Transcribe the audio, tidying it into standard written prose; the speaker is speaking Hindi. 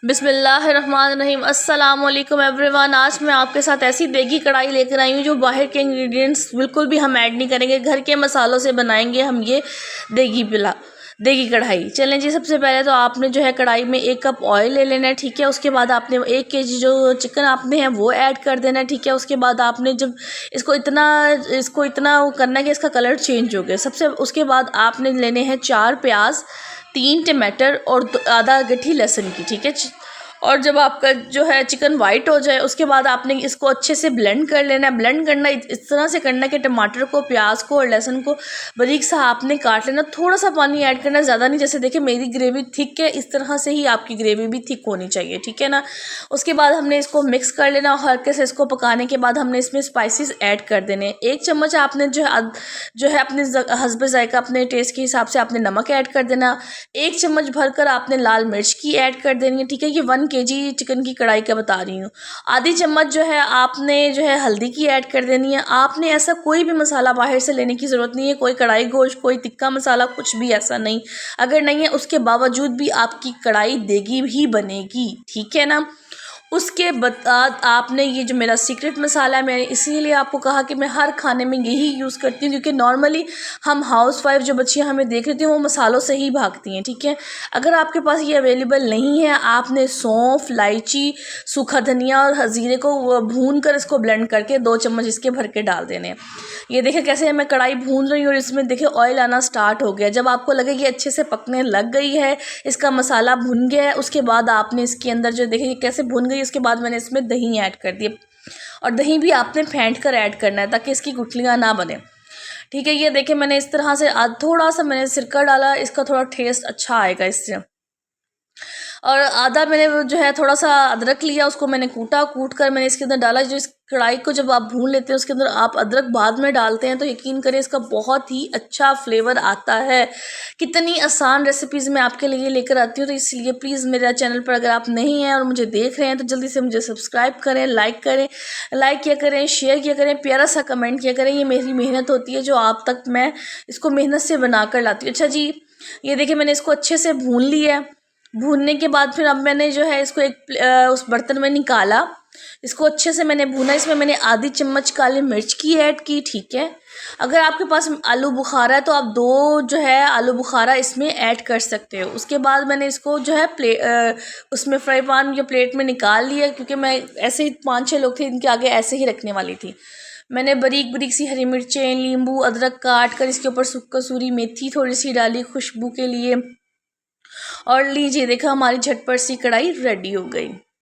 बिस्मिल्लाहिर्रहमानिर्रहीम। अस्सलाम वालेकुम एवरीवन। आज मैं आपके साथ ऐसी देगी कढ़ाई लेकर आई हूँ जो बाहर के इंग्रेडिएंट्स बिल्कुल भी हम ऐड नहीं करेंगे, घर के मसालों से बनाएंगे हम ये देगी कढ़ाई। चलें जी, सबसे पहले तो आपने जो है कढ़ाई में 1 कप ऑयल ले लेना है, ठीक है। उसके बाद आपने 1 केजी जो चिकन आपने है वो ऐड कर देना है, ठीक है। उसके बाद आपने जब इसको इतना वो करना है कि इसका कलर चेंज हो गया। उसके बाद आपने लेने हैं 4 प्याज, 3 टमाटर और आधा गट्ठी लहसुन की, ठीक है। और जब आपका जो है चिकन वाइट हो जाए उसके बाद आपने इसको अच्छे से ब्लेंड कर लेना है। ब्लेंड करना इस तरह से करना है कि टमाटर को, प्याज को और लहसुन को बारीक सा आपने काट लेना। थोड़ा सा पानी ऐड करना, ज़्यादा नहीं। जैसे देखिए मेरी ग्रेवी थिक है, इस तरह से ही आपकी ग्रेवी भी थिक होनी चाहिए, ठीक है ना। उसके बाद हमने इसको मिक्स कर लेना और हल्के से इसको पकाने के बाद हमने इसमें स्पाइसेस ऐड कर देने। 1 चम्मच आपने जो है अपने हस्ब जायका, अपने टेस्ट के हिसाब से आपने नमक ऐड कर देना। 1 चम्मच भरकर आपने लाल मिर्च की ऐड कर देनी है, ठीक है। ये 1 केजी चिकन की कढ़ाई का बता रही हूँ। आधी चम्मच जो है आपने जो है हल्दी की ऐड कर देनी है। आपने ऐसा कोई भी मसाला बाहर से लेने की ज़रूरत नहीं है, कोई कढ़ाई गोश्त, कोई तिक्का मसाला, कुछ भी ऐसा नहीं। अगर नहीं है उसके बावजूद भी आपकी कढ़ाई देगी ही बनेगी, ठीक है ना। उसके बाद आपने ये जो मेरा सीक्रेट मसाला है, मैंने इसीलिए आपको कहा कि मैं हर खाने में यही यूज़ करती हूँ, क्योंकि नॉर्मली हम हाउसवाइफ जो बच्चियाँ हमें देख रही थी वो मसालों से ही भागती हैं, ठीक है। अगर आपके पास ये अवेलेबल नहीं है, आपने सौंफ, इलायची, सूखा धनिया और ज़ीरे को भून कर इसको ब्लेंड करके 2 चम्मच इसके भर के डाल देने हैं। ये देखिए कैसे मैं कढ़ाई भून रही हूँ और इसमें देखिए ऑयल आना स्टार्ट हो गया। जब आपको लगे कि अच्छे से पकने लग गई है, इसका मसाला भुन गया है, उसके बाद आपने इसके अंदर जो देखिए कैसे भुन गई, उसके बाद मैंने इसमें दही ऐड कर दी। और दही भी आपने फेंट कर ऐड करना है ताकि इसकी गुठलियाँ ना बने, ठीक है। ये देखिए मैंने इस तरह से थोड़ा सा मैंने सिरका डाला, इसका थोड़ा टेस्ट अच्छा आएगा इससे। और आधा मैंने जो है थोड़ा सा अदरक लिया, उसको मैंने कूट कर मैंने इसके अंदर डाला। जो इस कढ़ाई को जब आप भून लेते हैं उसके अंदर आप अदरक बाद में डालते हैं तो यकीन करें इसका बहुत ही अच्छा फ्लेवर आता है। कितनी आसान रेसिपीज़ मैं आपके लिए लेकर आती हूँ, तो इसलिए प्लीज़ मेरा चैनल पर अगर आप नहीं हैं और मुझे देख रहे हैं तो जल्दी से मुझे सब्सक्राइब करें, लाइक किया करें, शेयर किया करें, प्यारा सा कमेंट किया करें। ये मेरी मेहनत होती है जो आप तक मैं इसको मेहनत से बना कर लाती हूँ। अच्छा जी, ये देखिए मैंने इसको अच्छे से भून लिया है। भूनने के बाद फिर अब मैंने जो है इसको उस बर्तन में निकाला, इसको अच्छे से मैंने भूना। इसमें मैंने आधी चम्मच काली मिर्च की ऐड की, ठीक है। अगर आपके पास आलू बुखारा है तो आप 2 जो है आलू बुखारा इसमें ऐड कर सकते हो। उसके बाद मैंने इसको जो है उसमें फ्राई पैन या प्लेट में निकाल लिया, क्योंकि मैं ऐसे ही 5-6 लोग थे, इनके आगे ऐसे ही रखने वाली थी। मैंने बारीक बारीक सी हरी मिर्चें, नींबू, अदरक काट कर इसके ऊपर कसूरी मेथी थोड़ी सी डाली खुशबू के लिए। और लीजिए देखा हमारी झटपट सी कढ़ाई रेडी हो गई।